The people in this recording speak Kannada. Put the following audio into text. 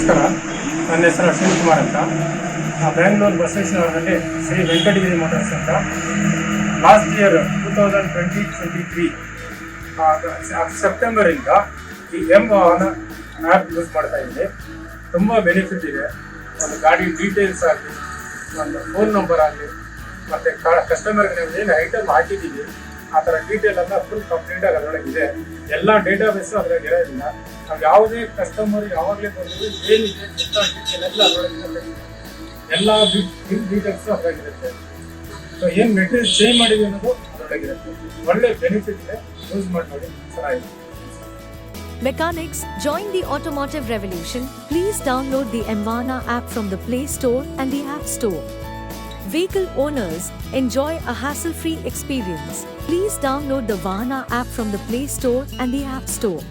ನಮಸ್ಕಾರ. ನನ್ನ ಹೆಸರು ಅಶ್ವಿನ್ ಕುಮಾರ್ ಅಂತ. ಬ್ಯಾಂಗ್ಳೂರು ಬಸವೇಶ್ವರದಲ್ಲಿ ಶ್ರೀ ವೆಂಕಟಗಿರಿ ಮೋಟರ್ಸ್ ಅಂತ ಲಾಸ್ಟ್ ಇಯರ್ 2023 ಸೆಪ್ಟೆಂಬರಿಂದ ಈ ವಾಹನ ಆ್ಯಪ್ ಯೂಸ್ ಮಾಡ್ತಾ ಇದ್ದೀನಿ. ತುಂಬ ಬೆನಿಫಿಟ್ ಇದೆ. ಒಂದು ಗಾಡಿ ಡೀಟೇಲ್ಸ್ ಆಗಲಿ, ಒಂದು ಫೋನ್ ನಂಬರ್ ಆಗಲಿ, ಮತ್ತು ಕಸ್ಟಮರ್ಗೆ ನಾವು ಏನು ಐಟಮ್ ಹಾಕಿದ್ದೀವಿ ಆ ಥರ ಡೀಟೇಲ್ ಎಲ್ಲ ಫುಲ್ ಕಂಪ್ಲೀಟಾಗಿ ಅದರೊಳಗಿದೆ. ಎಲ್ಲ ಡೇಟಾಬೇಸು ಅದ್ರಾಗ ಇರೋದಿಲ್ಲ. ನಾವು ಯಾವುದೇ ಕಸ್ಟಮರ್ ಯಾವಾಗಲೇ ಬಂದರೂ ಏನಿದೆ ಡೀಟೇಲ್ ಎಲ್ಲ ಅದರೊಳಗೆ ಎಲ್ಲ ಡೀಟೇಲ್ಸು ಅದ್ರಾಗಿರುತ್ತೆ. ಸೊ ಏನು ಮೆಟೀರಿಯಲ್ ಚೇಂಜ್ ಮಾಡಿದ್ವಿ ಅನ್ನೋದು ಅದರೊಳಗಿರುತ್ತೆ. ಒಳ್ಳೆ ಬೆನಿಫಿಟ್ ಇದೆ, ಯೂಸ್ ಮಾಡಿ ನೋಡಿ, ಚೆನ್ನಾಗಿದೆ. Mechanics, join the automotive revolution. Please download the Mvana app from the Play Store and the App Store. Vehicle owners, enjoy a hassle-free experience. Please download the Vahana app from the Play Store and the App Store.